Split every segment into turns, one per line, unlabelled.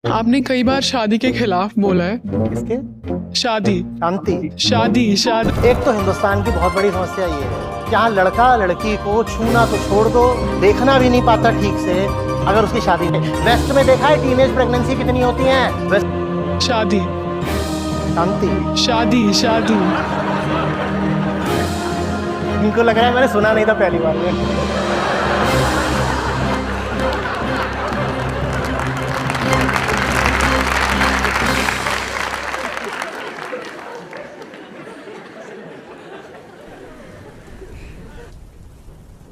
आपने कई बार शादी के खिलाफ बोला है।
किसके?
शादी
शांति।
शादी
एक तो हिंदुस्तान की बहुत बड़ी समस्या ये है, जहाँ लड़का लड़की को छूना तो छोड़ दो, देखना भी नहीं पाता ठीक से, अगर उसकी शादी नहीं। वेस्ट में देखा है टीनेज प्रेगनेंसी कितनी होती है? वेस्ट।
शादी
शांति।
शादी शादी
इनको लग रहा है मैंने सुना नहीं था पहली बार में।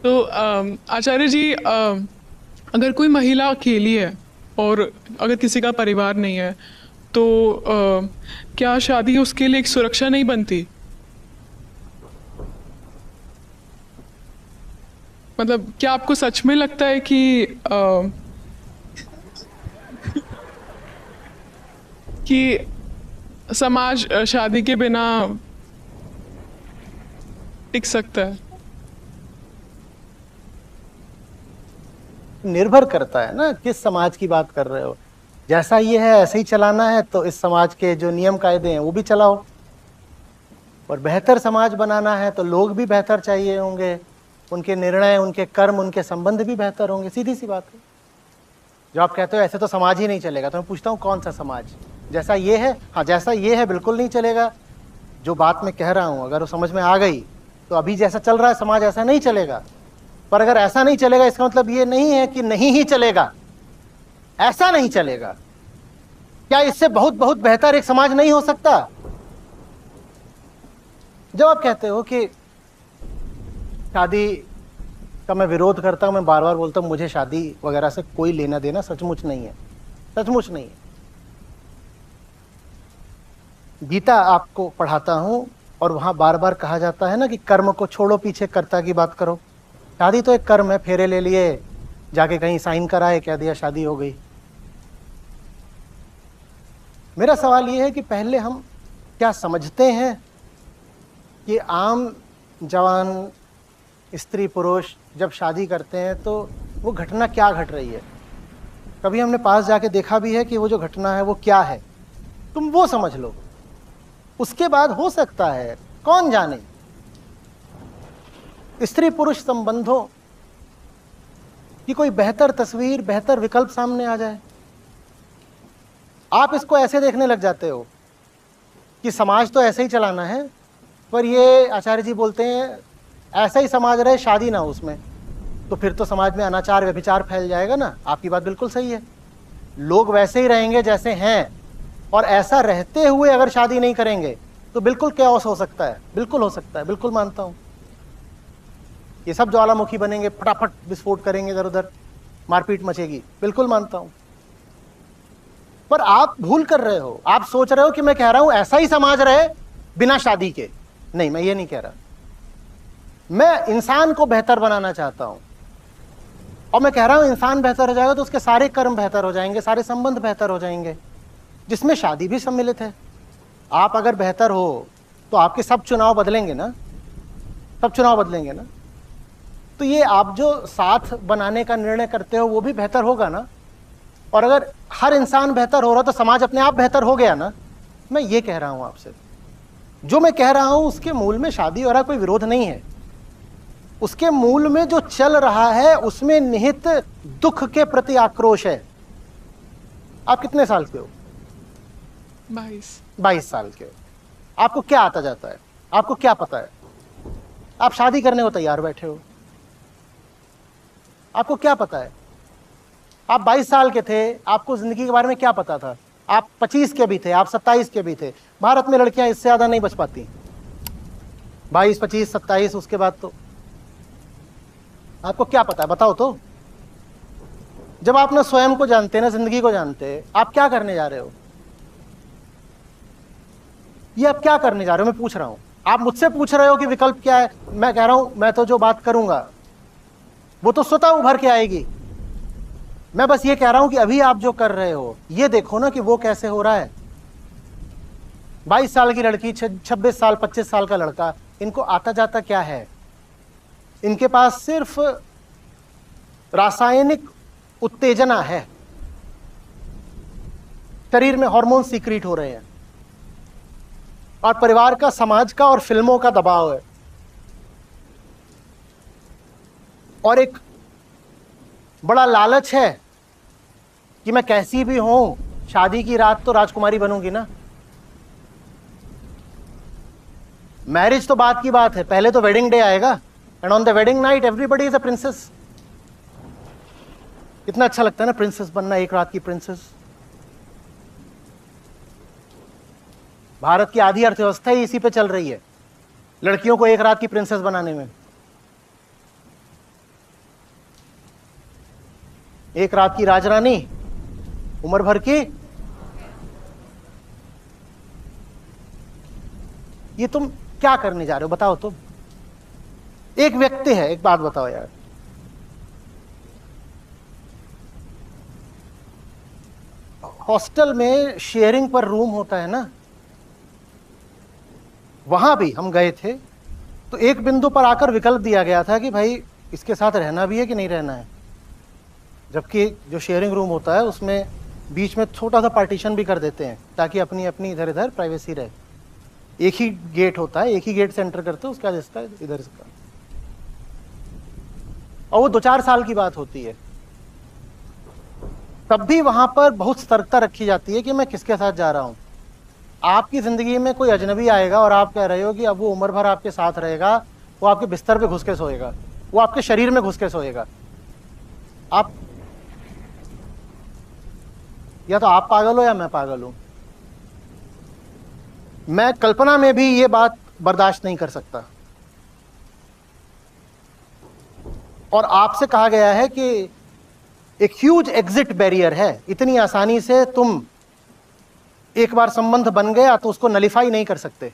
तो आचार्य जी, अगर कोई महिला अकेली है और अगर किसी का परिवार नहीं है तो क्या शादी उसके लिए एक सुरक्षा नहीं बनती? मतलब क्या आपको सच में लगता है कि समाज शादी के बिना टिक सकता है?
निर्भर करता है ना किस समाज की बात कर रहे हो। जैसा ये है ऐसे ही चलाना है तो इस समाज के जो नियम कायदे हैं वो भी चलाओ, और बेहतर समाज बनाना है तो लोग भी बेहतर चाहिए होंगे, उनके निर्णय, उनके कर्म, उनके संबंध भी बेहतर होंगे। सीधी सी बात है। जो आप कहते हो ऐसे तो समाज ही नहीं चलेगा, तो मैं पूछता हूँ कौन सा समाज? जैसा ये है? हाँ, जैसा ये है बिल्कुल नहीं चलेगा। जो बात मैं कह रहा हूँ अगर वो समझ में आ गई तो अभी जैसा चल रहा है समाज ऐसा नहीं चलेगा। पर अगर ऐसा नहीं चलेगा इसका मतलब ये नहीं है कि नहीं ही चलेगा, ऐसा नहीं चलेगा। क्या इससे बहुत बहुत बेहतर एक समाज नहीं हो सकता? जब आप कहते हो कि शादी का मैं विरोध करता हूं, मैं बार बार बोलता हूं मुझे शादी वगैरह से कोई लेना देना सचमुच नहीं है, सचमुच नहीं है। गीता आपको पढ़ाता हूं और वहां बार बार कहा जाता है ना कि कर्म को छोड़ो, पीछे कर्ता की बात करो। शादी तो एक कर्म है, फेरे ले लिए, जाके कहीं साइन कराए, कह दिया शादी हो गई। मेरा सवाल यह है कि पहले हम क्या समझते हैं कि आम जवान स्त्री पुरुष जब शादी करते हैं तो वो घटना क्या घट रही है? कभी हमने पास जाके देखा भी है कि वो जो घटना है वो क्या है? तुम वो समझ लो, उसके बाद हो सकता है कौन जाने स्त्री पुरुष संबंधों की कोई बेहतर तस्वीर, बेहतर विकल्प सामने आ जाए। आप इसको ऐसे देखने लग जाते हो कि समाज तो ऐसे ही चलाना है, पर ये आचार्य जी बोलते हैं ऐसा ही समाज रहे, शादी ना हो उसमें, तो फिर तो समाज में अनाचार व्यभिचार फैल जाएगा ना। आपकी बात बिल्कुल सही है, लोग वैसे ही रहेंगे जैसे हैं, और ऐसा रहते हुए अगर शादी नहीं करेंगे तो बिल्कुल कैओस हो सकता है। बिल्कुल हो सकता है, बिल्कुल मानता हूं। ये सब ज्वालामुखी बनेंगे, फटाफट विस्फोट करेंगे, इधर उधर मारपीट मचेगी, बिल्कुल मानता हूं। पर आप भूल कर रहे हो, आप सोच रहे हो कि मैं कह रहा हूं ऐसा ही समाज रहे बिना शादी के। नहीं, मैं ये नहीं कह रहा। मैं इंसान को बेहतर बनाना चाहता हूं, और मैं कह रहा हूं इंसान बेहतर हो जाएगा तो उसके सारे कर्म बेहतर हो जाएंगे, सारे संबंध बेहतर हो जाएंगे, जिसमें शादी भी सम्मिलित है। आप अगर बेहतर हो तो आपके सब चुनाव बदलेंगे ना, सब चुनाव बदलेंगे ना। तो ये आप जो साथ बनाने का निर्णय करते हो वो भी बेहतर होगा ना। और अगर हर इंसान बेहतर हो रहा तो समाज अपने आप बेहतर हो गया ना। मैं ये कह रहा हूं आपसे, जो मैं कह रहा हूं उसके मूल में शादी और कोई विरोध नहीं है। उसके मूल में जो चल रहा है उसमें निहित दुख के प्रति आक्रोश है। आप कितने साल के हो? 22 साल के हो। आपको क्या आता जाता है? आपको क्या पता है? आप शादी करने को तैयार बैठे हो, आपको क्या पता है? आप 22 साल के थे, आपको जिंदगी के बारे में क्या पता था? आप 25 के भी थे, आप 27 के भी थे। भारत में लड़कियां इससे ज्यादा नहीं बच पाती, 22, 25, 27। उसके बाद तो आपको क्या पता है? बताओ तो। जब आप ना स्वयं को जानते, ना जिंदगी को जानते, आप क्या करने जा रहे हो? ये आप क्या करने जा रहे हो मैं पूछ रहा हूं। आप मुझसे पूछ रहे हो कि विकल्प क्या है। मैं कह रहा हूं मैं तो जो बात करूंगा वो तो स्वतः उभर के आएगी। मैं बस ये कह रहा हूं कि अभी आप जो कर रहे हो ये देखो ना कि वो कैसे हो रहा है। 22 साल की लड़की, 26 साल, 25 साल का लड़का, इनको आता जाता क्या है? इनके पास सिर्फ रासायनिक उत्तेजना है। शरीर में हार्मोन सीक्रेट हो रहे हैं, और परिवार का, समाज का और फिल्मों का दबाव है, और एक बड़ा लालच है कि मैं कैसी भी हूं, शादी की रात तो राजकुमारी बनूंगी ना। मैरिज तो बात की बात है, पहले तो वेडिंग डे आएगा, and on the wedding night everybody is a princess. कितना अच्छा लगता है ना प्रिंसेस बनना, एक रात की प्रिंसेस। भारत की आधी अर्थव्यवस्था ही इसी पे चल रही है, लड़कियों को एक रात की प्रिंसेस बनाने में। एक रात की राजरानी, उम्र भर की। ये तुम क्या करने जा रहे हो बताओ तुम? एक व्यक्ति है, एक बात बताओ यार, हॉस्टल में शेयरिंग पर रूम होता है ना, वहां भी हम गए थे तो एक बिंदु पर आकर विकल्प दिया गया था कि भाई इसके साथ रहना भी है कि नहीं रहना है, जबकि जो शेयरिंग रूम होता है उसमें बीच में छोटा सा पार्टीशन भी कर देते हैं ताकि अपनी अपनी इधर इधर प्राइवेसी रहे। एक ही गेट होता है, एक ही गेट से एंटर करते हो, उसके बाद इसका इधर इसका, और वो 2-4 साल की बात होती है। तब भी वहां पर बहुत सतर्कता रखी जाती है कि मैं किसके साथ जा रहा हूं। आपकी जिंदगी में कोई अजनबी आएगा और आप कह रहे हो कि अब वो उम्र भर आपके साथ रहेगा, वो आपके बिस्तर पे घुस के सोएगा, वो आपके शरीर में घुस के सोएगा। आप या तो आप पागल हो या मैं पागल हूं। मैं कल्पना में भी ये बात बर्दाश्त नहीं कर सकता। और आपसे कहा गया है कि एक ह्यूज एग्जिट बैरियर है, इतनी आसानी से तुम एक बार संबंध बन गया तो उसको नलिफाई नहीं कर सकते,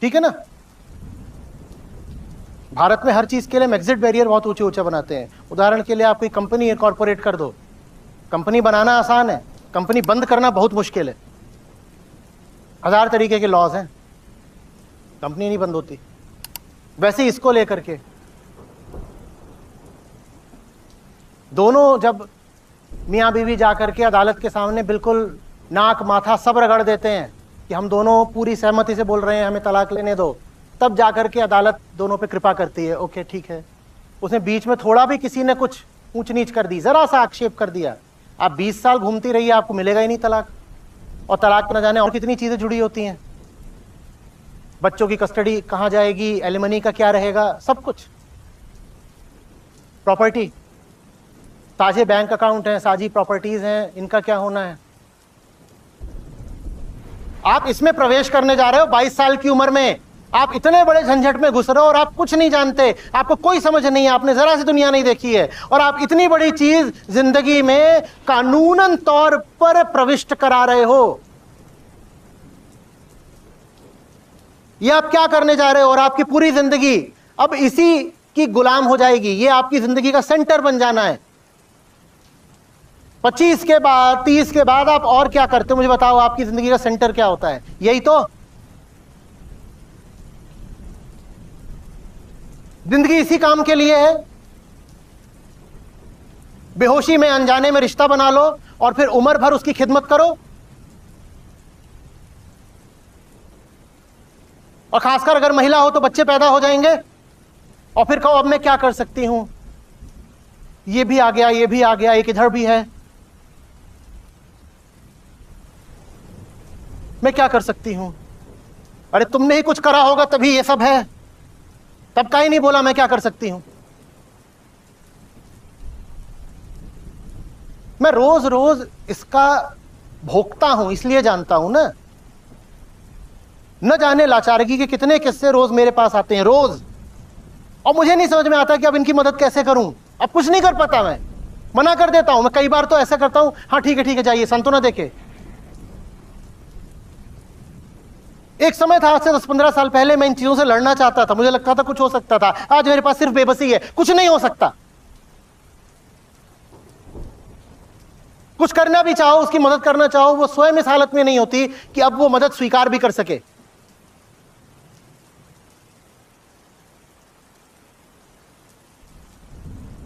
ठीक है ना। भारत में हर चीज के लिए हम एग्जिट बैरियर बहुत ऊंचे ऊंचे बनाते हैं। उदाहरण के लिए आप कोई कंपनी इनकॉर्पोरेट कर दो, कंपनी बनाना आसान है, कंपनी बंद करना बहुत मुश्किल है। 1000 तरीके के लॉज हैं, कंपनी नहीं बंद होती। वैसे ही इसको लेकर के दोनों जब मियां बीवी जाकर के अदालत के सामने बिल्कुल नाक माथा सब रगड़ देते हैं कि हम दोनों पूरी सहमति से बोल रहे हैं हमें तलाक लेने दो, तब जाकर के अदालत दोनों पे कृपा करती है, ओके ठीक है। उसने बीच में थोड़ा भी किसी ने कुछ ऊंच नीच कर दी, जरा सा आक्षेप कर दिया, आप 20 साल घूमती रहिए, आपको मिलेगा ही नहीं तलाक। और तलाक न जाने और कितनी चीजें जुड़ी होती हैं, बच्चों की कस्टडी कहां जाएगी, एलिमनी का क्या रहेगा, सब कुछ, प्रॉपर्टी, साझे बैंक अकाउंट हैं, साझी प्रॉपर्टीज हैं, इनका क्या होना है। आप इसमें प्रवेश करने जा रहे हो 22 साल की उम्र में, आप इतने बड़े झंझट में घुस रहे हो और आप कुछ नहीं जानते, आपको कोई समझ नहीं है, आपने जरा सी दुनिया नहीं देखी है, और आप इतनी बड़ी चीज जिंदगी में कानूनन तौर पर प्रविष्ट करा रहे हो। ये आप क्या करने जा रहे हो? और आपकी पूरी जिंदगी अब इसी की गुलाम हो जाएगी, ये आपकी जिंदगी का सेंटर बन जाना है। 25 के बाद 30 के बाद आप और क्या करते हो मुझे बताओ? आपकी जिंदगी का सेंटर क्या होता है? यही तो जिंदगी इसी काम के लिए है। बेहोशी में अनजाने में रिश्ता बना लो और फिर उम्र भर उसकी खिदमत करो, और खासकर अगर महिला हो तो बच्चे पैदा हो जाएंगे, और फिर कहो अब मैं क्या कर सकती हूं, ये भी आ गया, ये भी आ गया, एक इधर भी है, मैं क्या कर सकती हूं। अरे तुमने ही कुछ करा होगा तभी ये सब है, तब का ही नहीं बोला मैं क्या कर सकती हूं। मैं रोज रोज इसका भोगता हूं, इसलिए जानता हूं ना। न जाने लाचारगी के कितने किस्से रोज मेरे पास आते हैं, रोज, और मुझे नहीं समझ में आता कि अब इनकी मदद कैसे करूं। अब कुछ नहीं कर पाता, मैं मना कर देता हूं। मैं कई बार तो ऐसा करता हूं, हाँ ठीक है जाइए, संतो ना देखे। एक समय था, आज से 10-15 साल पहले, मैं इन चीजों से लड़ना चाहता था, मुझे लगता था कुछ हो सकता था। आज मेरे पास सिर्फ बेबसी है, कुछ नहीं हो सकता। कुछ करना भी चाहो, उसकी मदद करना चाहो, वो स्वयं इस हालत में नहीं होती कि अब वो मदद स्वीकार भी कर सके।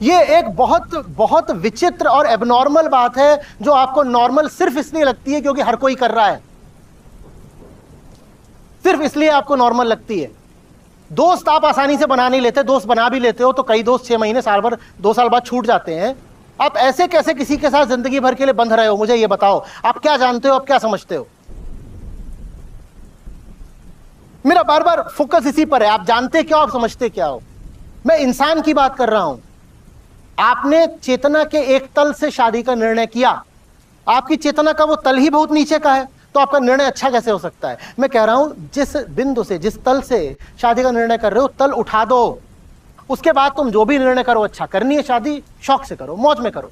ये एक बहुत बहुत विचित्र और एबनॉर्मल बात है जो आपको नॉर्मल सिर्फ इसलिए लगती है क्योंकि हर कोई कर रहा है, सिर्फ इसलिए आपको नॉर्मल लगती है। दोस्त आप आसानी से बना नहीं लेते, दोस्त बना भी लेते हो तो कई दोस्त 6 महीने, साल भर, 2 साल बाद छूट जाते हैं। आप ऐसे कैसे किसी के साथ जिंदगी भर के लिए बंध रहे हो, मुझे ये बताओ। आप क्या जानते हो, आप क्या समझते हो? मेरा बार बार फोकस इसी पर है, आप जानते क्या हो, आप समझते क्या हो। मैं इंसान की बात कर रहा हूं। आपने चेतना के एक तल से शादी का निर्णय किया, आपकी चेतना का वो तल ही बहुत नीचे का है, तो आपका निर्णय अच्छा कैसे हो सकता है? मैं कह रहा हूं जिस बिंदु से, जिस तल से शादी का निर्णय कर रहे हो, तल उठा दो। उसके बाद तुम जो भी निर्णय करो, अच्छा करनी है शादी, शौक से करो, मौज में करो।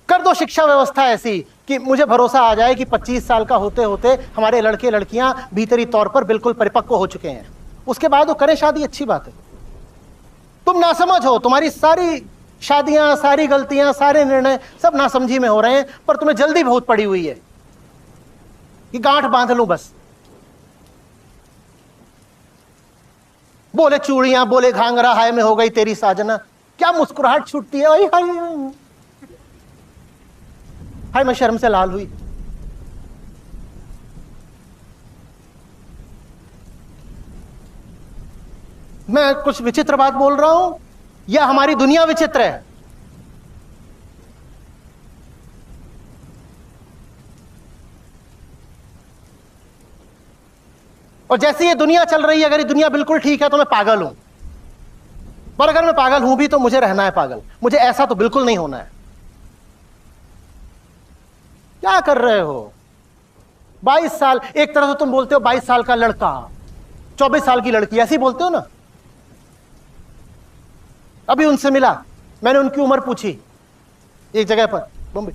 कर दो शिक्षा व्यवस्था ऐसी कि मुझे भरोसा आ जाए कि 25 साल का होते होते हमारे लड़के लड़कियां भीतरी तौर पर बिल्कुल परिपक्व हो चुके हैं, उसके बाद वो करें शादी, अच्छी बात है। तुम नासमझ हो, तुम्हारी सारी शादियां, सारी गलतियां, सारे निर्णय सब नासमझी में हो रहे हैं, पर तुम्हें जल्दी बहुत पड़ी हुई है कि गांठ बांध लूं बस। बोले चूड़ियां, बोले घांगरा, हाय में हो गई तेरी साजना, क्या मुस्कुराहट छूटती है, हाय हाय हाय, मैं शर्म से लाल हुई। मैं कुछ विचित्र बात बोल रहा हूं या हमारी दुनिया विचित्र है? और जैसे ये दुनिया चल रही है, अगर ये दुनिया बिल्कुल ठीक है तो मैं पागल हूं, पर अगर मैं पागल हूं भी तो मुझे रहना है पागल, मुझे ऐसा तो बिल्कुल नहीं होना है। क्या कर रहे हो? 22 साल, एक तरह से तुम बोलते हो 22 साल का लड़का, 24 साल की लड़की, ऐसे ही बोलते हो ना। अभी उनसे मिला, मैंने उनकी उम्र पूछी एक जगह पर बम्बई,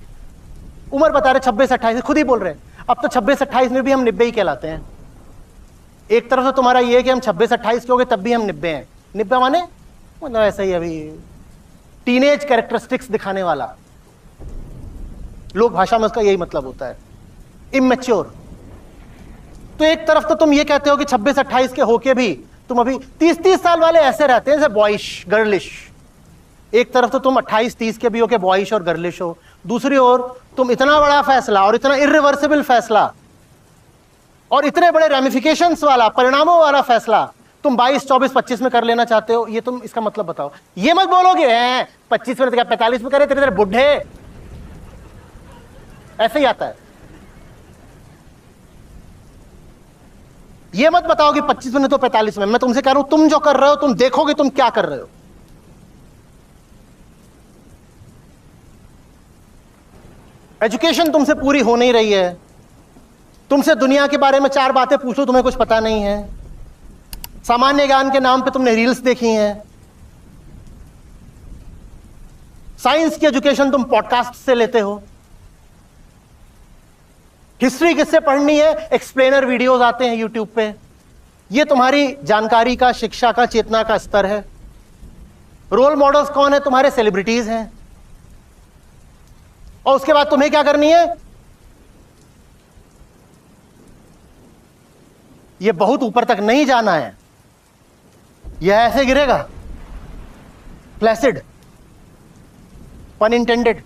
उम्र बता रहे 26-28, खुद ही बोल रहे हैं अब तो 26-28 में भी हम 90 ही कहलाते हैं। एक तरफ से तुम्हारा ये है कि हम 26-28 के हो गए तब भी हम 90 हैं। 90 माने मतलब ऐसा ही अभी टीनेज कैरेक्टरिस्टिक्स दिखाने वाला, लोक भाषा में उसका यही मतलब होता है, इमेच्योर। तो एक तरफ तो तुम ये कहते हो कि 26-28 के होके भी तुम अभी 30-30 साल वाले ऐसे रहते हैं जैसे बॉयिश, गर्लिश। एक तरफ तो तुम 28-30 के भी हो के बॉयिश और गर्लिश हो, दूसरी ओर तुम इतना बड़ा फैसला और इतना इर्रिवर्सिबल फैसला और इतने बड़े रेमिफिकेशंस वाला, परिणामों वाला फैसला तुम 22, 24, 25 में कर लेना चाहते हो। ये तुम इसका मतलब बताओ। ये मत बोलोगे 25 में क्या 45 में करे, तेरे तेरे बुढ़े, ऐसे ही आता है। ये मत बताओ कि 25 में तो 45 में। मैं तुमसे कह रहा हूं तुम जो कर रहे हो, तुम देखोगे तुम क्या कर रहे हो। एजुकेशन तुमसे पूरी हो नहीं रही है, तुमसे दुनिया के बारे में 4 बातें पूछो तुम्हें कुछ पता नहीं है, सामान्य ज्ञान के नाम पे तुमने रील्स देखी हैं, साइंस की एजुकेशन तुम पॉडकास्ट से लेते हो, हिस्ट्री किससे पढ़नी है, एक्सप्लेनर वीडियोस आते हैं यूट्यूब पे। ये तुम्हारी जानकारी का, शिक्षा का, चेतना का स्तर है। रोल मॉडल्स कौन है? तुम्हारे सेलिब्रिटीज हैं। और उसके बाद तुम्हें क्या करनी है? ये बहुत ऊपर तक नहीं जाना है, यह ऐसे गिरेगा, प्लेसिड, पन इंटेंडेड।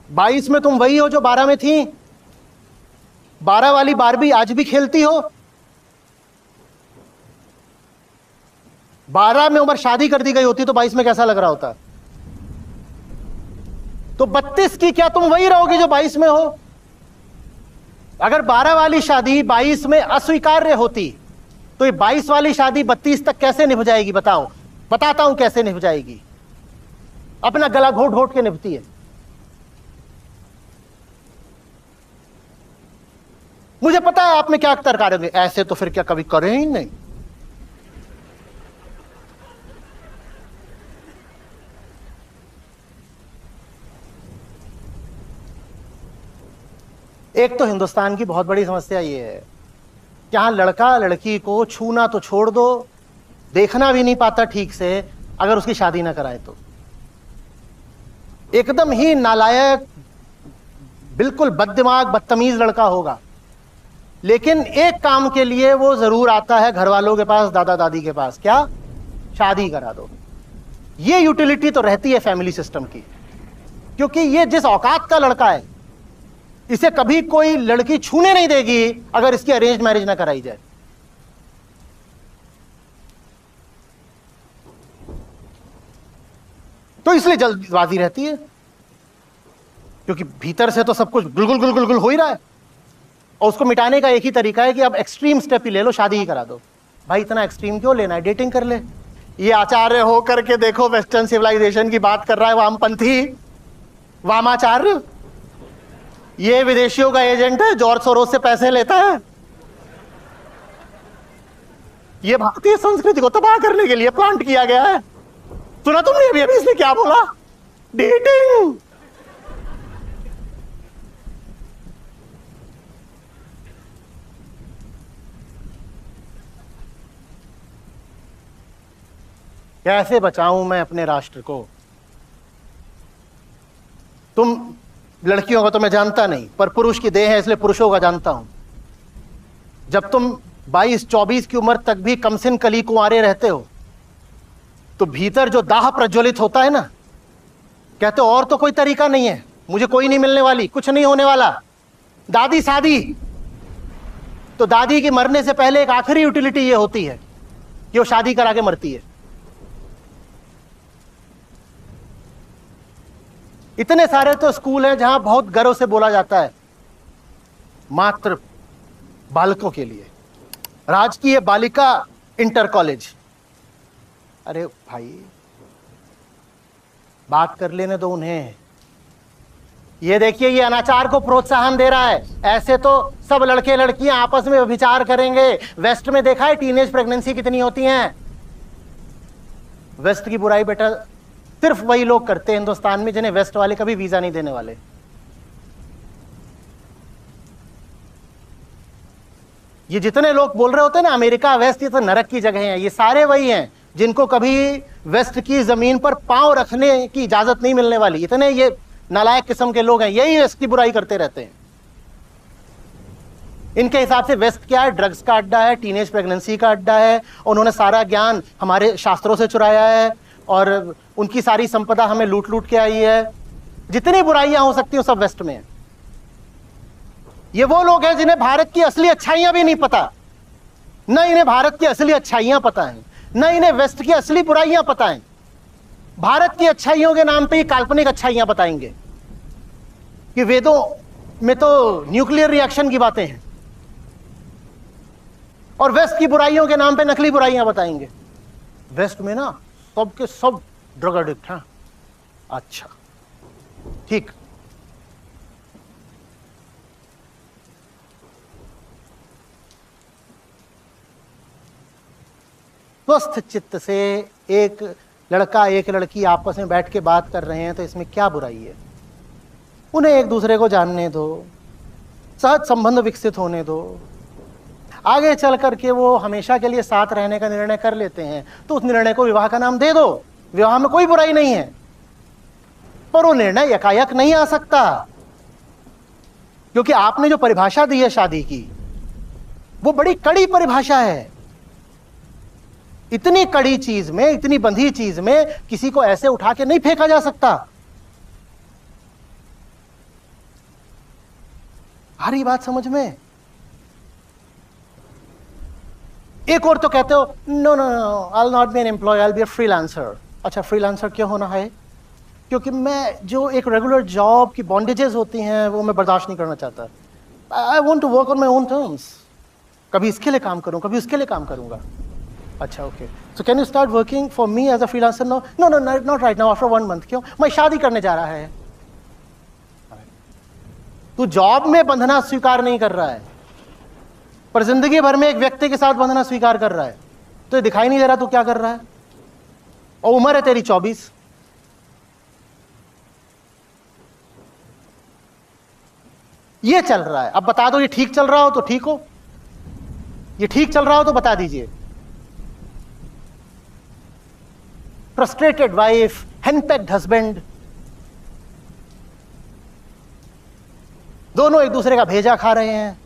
बाईस में तुम वही हो जो 12 में थी। 12 वाली बारबी आज भी खेलती हो। 12 में उम्र शादी कर दी गई होती तो 22 में कैसा लग रहा होता? तो 32 की क्या तुम वही रहोगे जो 22 में हो? अगर 12 वाली शादी 22 में अस्वीकार्य होती तो ये 22 वाली शादी 32 तक कैसे निभ जाएगी? बताओ, बताता हूं कैसे निभ जाएगी। अपना गला घोट घोट के निभती है। मुझे पता है आप में क्या तर्क करोगे, ऐसे तो फिर क्या कभी करें ही नहीं। एक तो हिंदुस्तान की बहुत बड़ी समस्या ये है कि यहां लड़का लड़की को छूना तो छोड़ दो, देखना भी नहीं पाता ठीक से अगर उसकी शादी ना कराए तो। एकदम ही नालायक, बिल्कुल बददिमाग बदतमीज लड़का होगा, लेकिन एक काम के लिए वो जरूर आता है घर वालों के पास, दादा दादी के पास, क्या? शादी करा दो। ये यूटिलिटी तो रहती है फैमिली सिस्टम की, क्योंकि ये जिस औकात का लड़का है, इसे कभी कोई लड़की छूने नहीं देगी अगर इसकी अरेंज मैरिज ना कराई जाए। तो इसलिए जल्दबाजी रहती है, क्योंकि भीतर से तो सब कुछ गुलगुल गुलगुल गुल हो ही रहा है, और उसको मिटाने का एक ही तरीका है कि अब एक्सट्रीम स्टेप ही ले लो, शादी ही करा दो। भाई इतना एक्सट्रीम क्यों लेना है, डेटिंग कर ले। ये आचार्य हो करके देखो वेस्टर्न सिविलाइजेशन की बात कर रहा है, वामपंथी, वामाचार्य। ये विदेशियों का एजेंट है, जॉर्ज सोरोस से पैसे लेता है। ये भारतीय संस्कृति को तबाह करने के लिए प्लांट किया गया है। सुना तुमने अभी अभी इसने क्या बोला? डेटिंग। कैसे बचाऊं मैं अपने राष्ट्र को? तुम लड़कियों का तो मैं जानता नहीं, पर पुरुष की देह है इसलिए पुरुषों का जानता हूं। जब तुम 22-24 की उम्र तक भी कमसिन कली कुंवारे रहते हो, तो भीतर जो दाह प्रज्वलित होता है ना, कहते हो और तो कोई तरीका नहीं है, मुझे कोई नहीं मिलने वाली, कुछ नहीं होने वाला, दादी शादी। तो दादी की मरने से पहले एक आखिरी यूटिलिटी ये होती है कि वो शादी करा के मरती है। इतने सारे तो स्कूल हैं जहां बहुत गर्व से बोला जाता है मात्र बालकों के लिए, राजकीय बालिका इंटर कॉलेज। अरे भाई बात कर लेने दो उन्हें। ये देखिए, ये अनाचार को प्रोत्साहन दे रहा है। ऐसे तो सब लड़के लड़कियां आपस में विचार करेंगे। वेस्ट में देखा है टीनेज प्रेगनेंसी कितनी होती हैं? वेस्ट की बुराई बेटा सिर्फ वही लोग करते हैं हिंदुस्तान में जिन्हें वेस्ट वाले कभी वीजा नहीं देने वाले। ये जितने लोग बोल रहे होते हैं ना अमेरिका वेस्ट ये तो नरक की जगह है, ये सारे वही हैं जिनको कभी वेस्ट की जमीन पर पांव रखने की इजाजत नहीं मिलने वाली। इतने ये नालायक किस्म के लोग हैं, यही वेस्ट की बुराई करते रहते हैं। इनके हिसाब से वेस्ट क्या है? ड्रग्स का अड्डा है, टीनेज प्रेगनेंसी का अड्डा है। उन्होंने सारा ज्ञान हमारे शास्त्रों से चुराया है और उनकी सारी संपदा हमें लूट लूट के आई है। जितनी बुराइयां हो सकती हैं सब वेस्ट में है। ये वो लोग हैं जिन्हें भारत की असली अच्छाइयां भी नहीं पता। न इन्हें भारत की असली अच्छाइयां पता है, न इन्हें वेस्ट की असली बुराइयां पता है। भारत की अच्छाइयों के नाम पे ही काल्पनिक अच्छाइयां बताएंगे कि वेदों में तो न्यूक्लियर रिएक्शन की बातें हैं, और वेस्ट की बुराइयों के नाम पे नकली बुराइयां बताएंगे। वेस्ट में ना सब के सब ड्रग एडिक्ट हैं। अच्छा ठीक, स्वस्थ चित्त से एक लड़का एक लड़की आपस में बैठ के बात कर रहे हैं तो इसमें क्या बुराई है? उन्हें एक दूसरे को जानने दो, सहज संबंध विकसित होने दो। आगे चल करके वो हमेशा के लिए साथ रहने का निर्णय कर लेते हैं तो उस निर्णय को विवाह का नाम दे दो। विवाह में कोई बुराई नहीं है, पर वो निर्णय एकाएक नहीं आ सकता, क्योंकि आपने जो परिभाषा दी है शादी की वो बड़ी कड़ी परिभाषा है। इतनी कड़ी चीज में, इतनी बंधी चीज में किसी को ऐसे उठा के नहीं फेंका जा सकता। आ रही बात समझ में? एक और तो कहते हो no no no, I will not be an employ, I will be a freelancer. अच्छा फ्रीलांसर क्यों होना है? क्योंकि मैं जो एक रेगुलर जॉब की बॉन्डेजेस होती हैं वो मैं बर्दाश्त नहीं करना चाहता। I want to work on my own terms. कभी इसके लिए काम करूं, कभी उसके लिए काम करूंगा। अच्छा okay, so can you start working for me as a freelancer? No no no, not right now, after 1 month. क्यों? मैं शादी करने जा रहा है। तू जॉब में बंधना स्वीकार नहीं कर रहा है, पर जिंदगी भर में एक व्यक्ति के साथ बंधना स्वीकार कर रहा है। तो ये दिखाई नहीं दे रहा तू क्या कर रहा है? और उम्र है तेरी 24। ये चल रहा है। अब बता दो ये ठीक चल रहा हो तो ठीक हो, ये ठीक चल रहा हो तो बता दीजिए। फ्रस्ट्रेटेड वाइफ, हेनपेक्ड हस्बैंड, दोनों एक दूसरे का भेजा खा रहे हैं।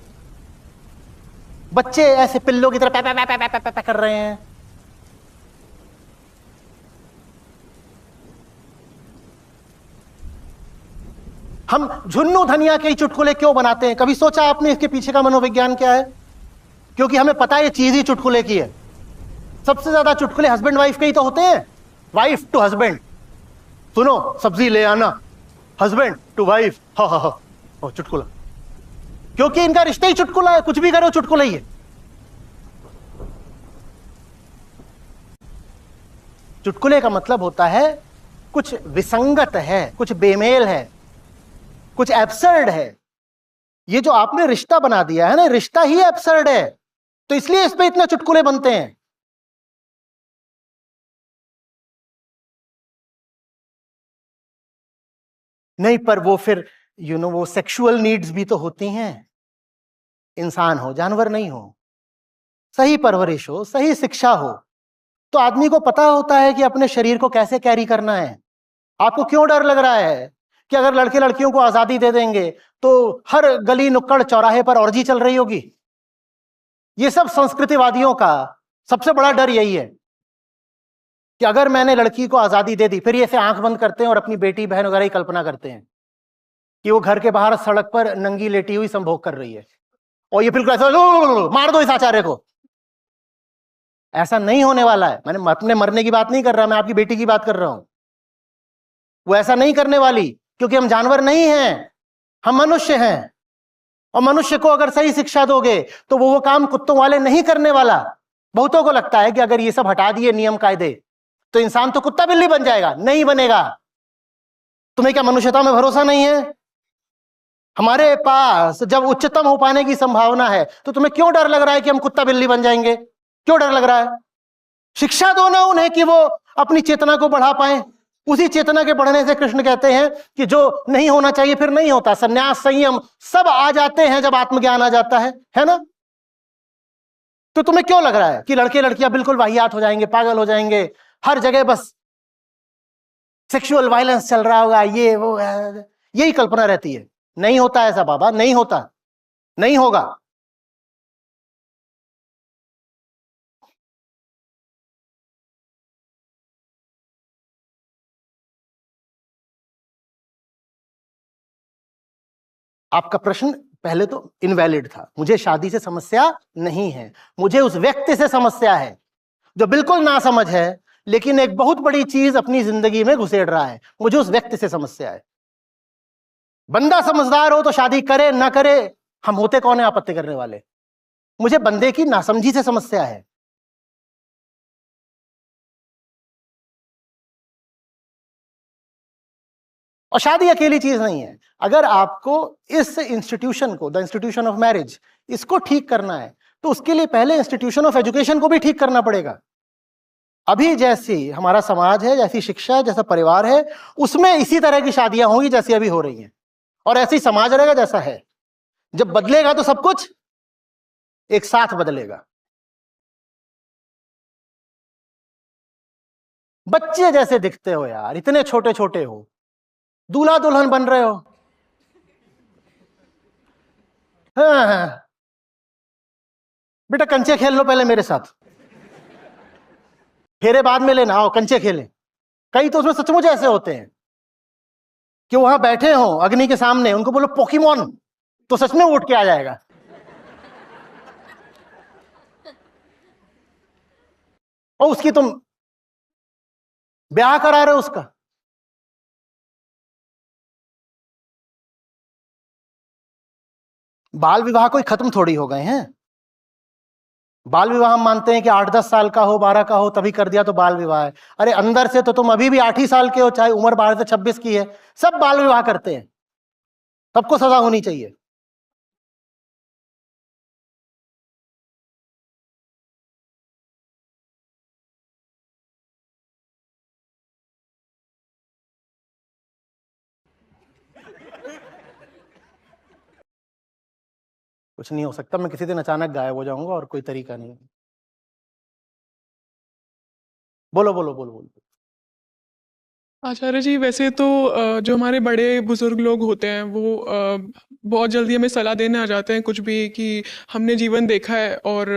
बच्चे ऐसे पिल्लों की तरह पै पै पै पै पै पै पै कर रहे हैं। हम झुन्नू धनिया के ही चुटकुले क्यों बनाते हैं? कभी सोचा आपने इसके पीछे का मनोविज्ञान क्या है? क्योंकि हमें पता है ये चीज ही चुटकुले की है। सबसे ज्यादा चुटकुले हस्बैंड वाइफ के ही तो होते हैं। वाइफ टू हस्बैंड, सुनो सब्जी ले आना। हस्बैंड टू वाइफ, हा हा हा, चुटकुला। क्योंकि इनका रिश्ता ही चुटकुला है, कुछ भी करो चुटकुला ही है। चुटकुले का मतलब होता है कुछ विसंगत है, कुछ बेमेल है, कुछ एब्सर्ड है। ये जो आपने रिश्ता बना दिया है ना, रिश्ता ही एब्सर्ड है, तो इसलिए इस पे इतने चुटकुले बनते हैं। नहीं, पर वो फिर वो सेक्सुअल नीड्स भी तो होती हैं। इंसान हो, जानवर नहीं हो। सही परवरिश हो, सही शिक्षा हो, तो आदमी को पता होता है कि अपने शरीर को कैसे कैरी करना है। आपको क्यों डर लग रहा है कि अगर लड़के लड़कियों को आजादी दे देंगे तो हर गली नुक्कड़ चौराहे पर ऑर्जी चल रही होगी? ये सब संस्कृतिवादियों का सबसे बड़ा डर यही है कि अगर मैंने लड़की को आजादी दे दी, फिर ये से आंख बंद करते हैं और अपनी बेटी बहन वगैरह की कल्पना करते हैं कि वो घर के बाहर सड़क पर नंगी लेटी हुई संभोग कर रही है, और ये बिल्कुल ऐसा मार दो इस आचार्य को। ऐसा नहीं होने वाला है। मैंने अपने मरने की बात नहीं कर रहा, मैं आपकी बेटी की बात कर रहा हूं। वो ऐसा नहीं करने वाली, क्योंकि हम जानवर नहीं हैं, हम मनुष्य हैं। और मनुष्य को अगर सही शिक्षा दोगे तो वो काम कुत्तों वाले नहीं करने वाला। बहुतों को लगता है कि अगर ये सब हटा दिए नियम कायदे तो इंसान तो कुत्ता बिल्ली बन जाएगा। नहीं बनेगा। तुम्हें क्या मनुष्यता में भरोसा नहीं है? हमारे पास जब उच्चतम हो पाने की संभावना है तो तुम्हें क्यों डर लग रहा है कि हम कुत्ता बिल्ली बन जाएंगे? क्यों डर लग रहा है? शिक्षा दो ना उन्हें कि वो अपनी चेतना को बढ़ा पाए। उसी चेतना के बढ़ने से कृष्ण कहते हैं कि जो नहीं होना चाहिए फिर नहीं होता। संन्यास, संयम सब आ जाते हैं जब आत्मज्ञान आ जाता है ना? तो तुम्हें क्यों लग रहा है कि लड़के लड़कियां बिल्कुल वाहियात हो जाएंगे, पागल हो जाएंगे, हर जगह बस सेक्सुअल वायलेंस चल रहा होगा, ये वो, यही कल्पना रहती है। नहीं होता ऐसा बाबा, नहीं होता, नहीं होगा। आपका प्रश्न पहले तो इनवैलिड था। मुझे शादी से समस्या नहीं है, मुझे उस व्यक्ति से समस्या है जो बिल्कुल ना समझ है लेकिन एक बहुत बड़ी चीज अपनी जिंदगी में घुसेड़ रहा है। मुझे उस व्यक्ति से समस्या है। बंदा समझदार हो तो शादी करे ना करे, हम होते कौन है आपत्ति करने वाले? मुझे बंदे की नासमझी से समस्या है। और शादी अकेली चीज नहीं है। अगर आपको इस इंस्टीट्यूशन को, द इंस्टीट्यूशन ऑफ मैरिज, इसको ठीक करना है तो उसके लिए पहले इंस्टीट्यूशन ऑफ एजुकेशन को भी ठीक करना पड़ेगा। अभी जैसी हमारा समाज है, जैसी शिक्षा है, जैसा परिवार है, उसमें इसी तरह की शादियां होंगी जैसी अभी हो रही हैं, और ऐसी समाज रहेगा जैसा है। जब बदलेगा तो सब कुछ एक साथ बदलेगा। बच्चे जैसे दिखते हो यार, इतने छोटे छोटे हो, दूल्हा दुल्हन बन रहे हो। हाँ। बेटा कंचे खेल लो पहले मेरे साथ, फेरे बाद में लेना, आओ कंचे खेलें। कई तो उसमें सचमुच ऐसे होते हैं कि वहां बैठे हो अग्नि के सामने, उनको बोलो पोकेमॉन, तो सच में उठ के आ जाएगा। और उसकी तुम ब्याह करा रहे हो उसका। बाल विवाह कोई खत्म थोड़ी हो गए हैं। बाल विवाह हम मानते हैं कि 8-10 साल का हो, 12 का हो, तभी कर दिया तो बाल विवाह है। अरे अंदर से तो तुम अभी भी 8 ही साल के हो, चाहे उम्र 12 से 26 की है, सब बाल विवाह करते हैं। सबको सजा होनी चाहिए। कुछ नहीं हो सकता, मैं किसी दिन अचानक गायब हो जाऊंगा और कोई तरीका नहीं। बोलो बोलो बोलो बोलो।
आचार्य जी, वैसे तो जो हमारे बड़े बुजुर्ग लोग होते हैं वो बहुत जल्दी हमें सलाह देने आ जाते हैं कुछ भी, कि हमने जीवन देखा है और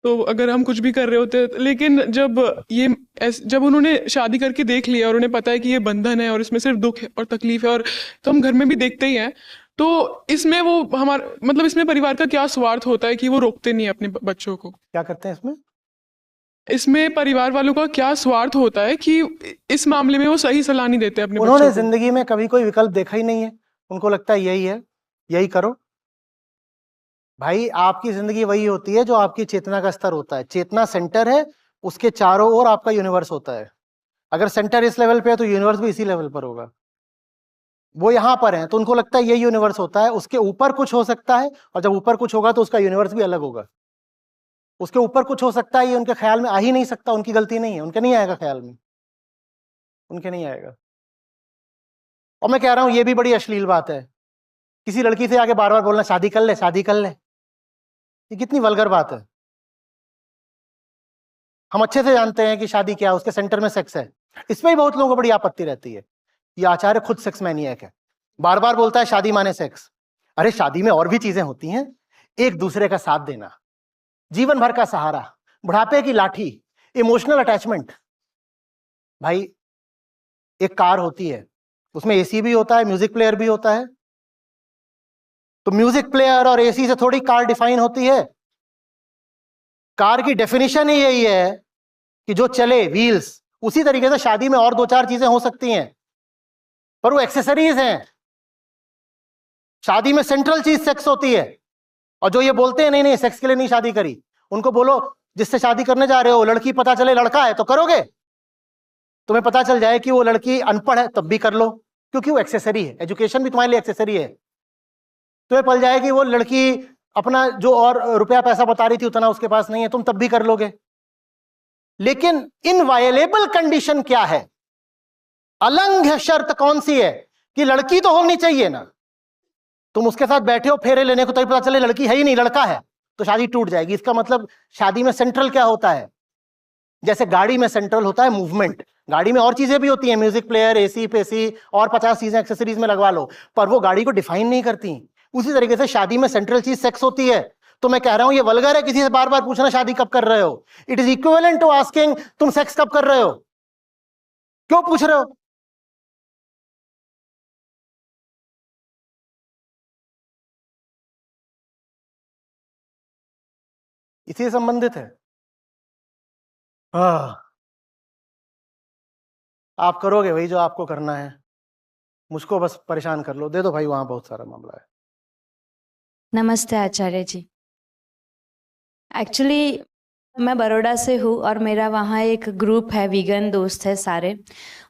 तो अगर हम कुछ भी कर रहे होते हैं, लेकिन जब उन्होंने शादी करके देख लिया और उन्हें पता है कि ये बंधन है और इसमें सिर्फ दुख है और तकलीफ है, और तो हम घर में भी देखते ही हैं, तो इसमें वो हमारा मतलब इसमें परिवार का क्या स्वार्थ होता है कि वो रोकते नहीं है अपने बच्चों को?
क्या करते हैं इसमें?
इसमें परिवार वालों का क्या स्वार्थ होता है कि इस मामले में वो सही सलाह नहीं देते अपने
उन्होंने
बच्चों को?
जिंदगी में कभी कोई विकल्प देखा ही नहीं है, उनको लगता है यही है, यही करो। भाई आपकी जिंदगी वही होती है जो आपकी चेतना का स्तर होता है। चेतना सेंटर है, उसके चारों ओर आपका यूनिवर्स होता है। अगर सेंटर इस लेवल पे है तो यूनिवर्स भी इसी लेवल पर होगा। वो यहां पर है तो उनको लगता है यही यूनिवर्स होता है, उसके ऊपर कुछ हो सकता है, और जब ऊपर कुछ होगा तो उसका यूनिवर्स भी अलग होगा। उसके ऊपर कुछ हो सकता है ये उनके ख्याल में आ ही नहीं सकता, उनकी गलती नहीं है, उनके नहीं आएगा ख्याल में, उनके नहीं आएगा। और मैं कह रहा हूं ये भी बड़ी अश्लील बात है, किसी लड़की से आगे बार बार बोलना शादी कर ले, शादी कर ले। ये कितनी वल्गर बात है। हम अच्छे से जानते हैं कि शादी क्या है, उसके सेंटर में सेक्स है। इसमें ही बहुत लोगों को बड़ी आपत्ति रहती है। ये आचार्य खुद सेक्स मैनिएक है, बार बार बोलता है शादी माने सेक्स। अरे शादी में और भी चीजें होती हैं, एक दूसरे का साथ देना, जीवन भर का सहारा, बुढ़ापे की लाठी, इमोशनल अटैचमेंट। भाई एक कार होती है, उसमें एसी भी होता है, म्यूजिक प्लेयर भी होता है। तो म्यूजिक प्लेयर और एसी से थोड़ी कार डिफाइन होती है। कार की डेफिनेशन ही यही है कि जो चले, व्हील्स। उसी तरीके से शादी में और दो चार चीजें हो सकती हैं, पर वो एक्सेसरीज हैं। शादी में सेंट्रल चीज सेक्स होती है। और जो ये बोलते हैं नहीं नहीं सेक्स के लिए नहीं शादी करी, उनको बोलो जिससे शादी करने जा रहे हो लड़की पता चले लड़का है तो करोगे? तुम्हें पता चल जाए कि वो लड़की अनपढ़ है तब भी कर लो, क्योंकि वो एक्सेसरी है। एजुकेशन भी तुम्हारे लिए एक्सेसरी है। तुम्हें पल जाए कि वो लड़की अपना जो और रुपया पैसा बता रही थी उतना उसके पास नहीं है, तुम तब भी कर लोगे। लेकिन इनवायलेबल कंडीशन क्या है, अलंघ्य शर्त कौन सी है? कि लड़की तो होनी चाहिए ना। तुम उसके साथ बैठे हो फेरे लेने को, तो पता चले लड़की है ही नहीं, लड़का है, तो शादी टूट जाएगी। इसका मतलब शादी में सेंट्रल क्या होता है? जैसे गाड़ी में सेंट्रल होता है मूवमेंट, गाड़ी में और चीजें भी होती हैं, म्यूजिक प्लेयर, एसी पेसी और 50 चीजें एक्सेसरीज में लगवा लो, पर वो गाड़ी को डिफाइन नहीं करती। उसी तरीके से शादी में सेंट्रल चीज सेक्स होती है। तो मैं कह रहा हूं ये वल्गर है किसी से बार बार पूछना शादी कब कर रहे हो। It is equivalent to asking तुम सेक्स कब कर रहे हो, क्यों पूछ रहे हो? इसी से संबंधित है। हाँ, आप करोगे वही जो आपको करना है, मुझको बस परेशान कर लो। दे दो भाई, वहां बहुत सारा मामला है।
नमस्ते आचार्य जी। एक्चुअली मैं बड़ौदा से हूँ और मेरा वहाँ एक ग्रुप है, वीगन दोस्त है सारे।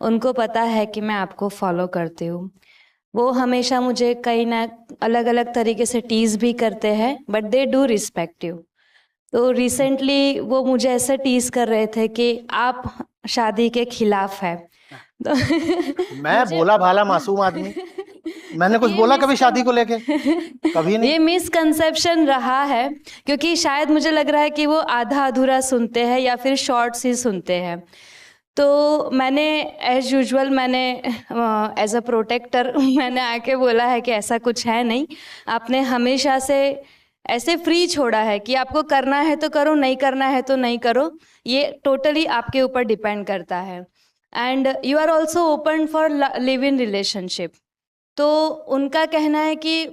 उनको पता है कि मैं आपको फॉलो करती हूँ। वो हमेशा मुझे कई ना अलग अलग तरीके से टीज भी करते हैं, but they do respect you. तो रिसेंटली वो मुझे ऐसे टीज कर रहे थे कि आप शादी के खिलाफ है। तो
मैं भोला भाला मासूम आदमी, मैंने कुछ बोला कभी शादी को लेके? कभी नहीं।
ये मिसकंसेप्शन रहा है, क्योंकि शायद मुझे लग रहा है कि वो आधा अधूरा सुनते हैं या फिर शॉर्ट्स ही सुनते हैं। तो मैंने एज यूजुअल मैंने एज अ प्रोटेक्टर मैंने आके बोला है कि ऐसा कुछ है नहीं। आपने हमेशा से ऐसे फ्री छोड़ा है कि आपको करना है तो करो, नहीं करना है तो नहीं करो। ये टोटली आपके ऊपर डिपेंड करता है। And you are also open for live in relationship. तो उनका कहना है कि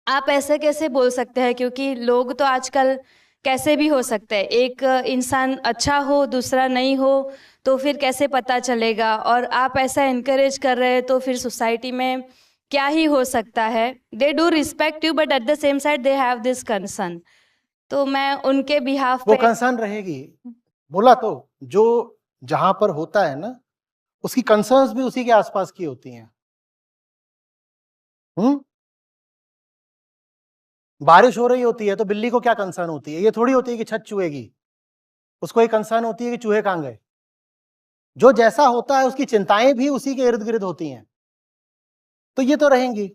आप ऐसे कैसे बोल सकते हैं, क्योंकि लोग तो आजकल कैसे भी हो सकते हैं। एक इंसान अच्छा हो दूसरा नहीं हो तो फिर कैसे पता चलेगा? और आप ऐसा इनकरेज कर रहे हैं तो फिर सोसाइटी में क्या ही हो सकता है। They do respect you but at the same side they have this concern. तो मैं उनके बिहाफ
वो
पे
कंसर्न रहेगी, बोला तो। जो जहां पर होता है ना, उसकी कंसर्न्स भी उसी के आसपास की होती हैं। बारिश हो रही होती है तो बिल्ली को क्या कंसर्न होती है? ये थोड़ी होती है कि छत चुएगी, उसको एक कंसर्न होती है कि चूहे कहां गए। जो जैसा होता है उसकी चिंताएं भी उसी के इर्द गिर्द होती हैं, तो ये तो रहेंगी।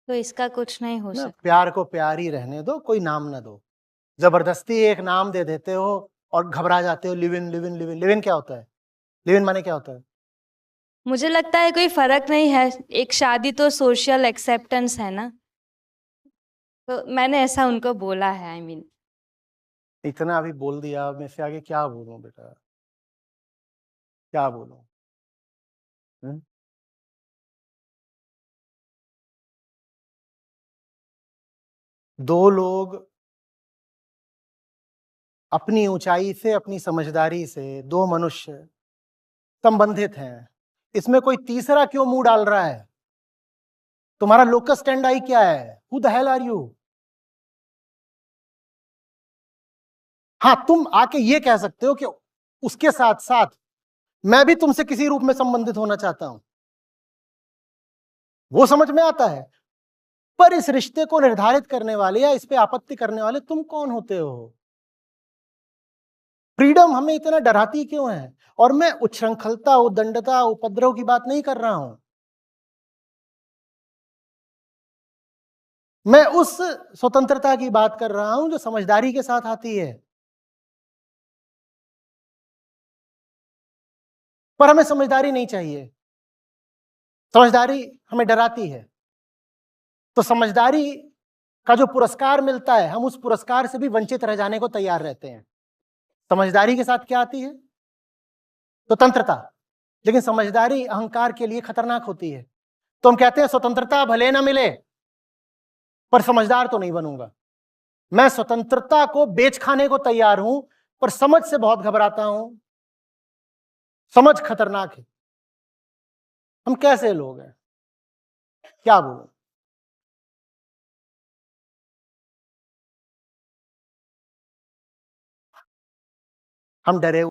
तो इसका कुछ नहीं हो
ना,
सकता।
प्यार को प्यार ही रहने दो, कोई नाम ना दो। जबरदस्ती एक नाम दे देते हो और घबरा जाते हो, live in live in live in. Live in क्या होता है? लिव इन माने क्या होता है?
मुझे लगता है कोई फर्क नहीं है, एक शादी तो सोशल एक्सेप्टेंस है ना, तो मैंने ऐसा उनको बोला है। आई मीन
इतना अभी बोल दिया, अब मैं से आगे क्या बोलूं बेटा, क्या बोलूं? हम्म? दो लोग अपनी ऊंचाई से, अपनी समझदारी से, दो मनुष्य संबंधित हैं, इसमें कोई तीसरा क्यों मुंह डाल रहा है? तुम्हारा लोकस स्टैंड क्या है? Who the hell are you? हाँ, तुम आके ये कह सकते हो कि उसके साथ साथ मैं भी तुमसे किसी रूप में संबंधित होना चाहता हूं, वो समझ में आता है। पर इस रिश्ते को निर्धारित करने वाले या इस पे आपत्ति करने वाले तुम कौन होते हो? फ्रीडम हमें इतना डराती क्यों है? और मैं उच्छृंखलता, उद्दंडता, उपद्रव की बात नहीं कर रहा हूं, मैं उस स्वतंत्रता की बात कर रहा हूं जो समझदारी के साथ आती है। पर हमें समझदारी नहीं चाहिए, समझदारी हमें डराती है। तो समझदारी का जो पुरस्कार मिलता है, हम उस पुरस्कार से भी वंचित रह जाने को तैयार रहते हैं। समझदारी के साथ क्या आती है? स्वतंत्रता। लेकिन समझदारी अहंकार के लिए खतरनाक होती है। तो हम कहते हैं स्वतंत्रता भले ना मिले पर समझदार तो नहीं बनूंगा। मैं स्वतंत्रता को बेच खाने को तैयार हूं, पर समझ से बहुत घबराता हूं। समझ खतरनाक है। हम कैसे लोग हैं, क्या बोलूं? हम डरे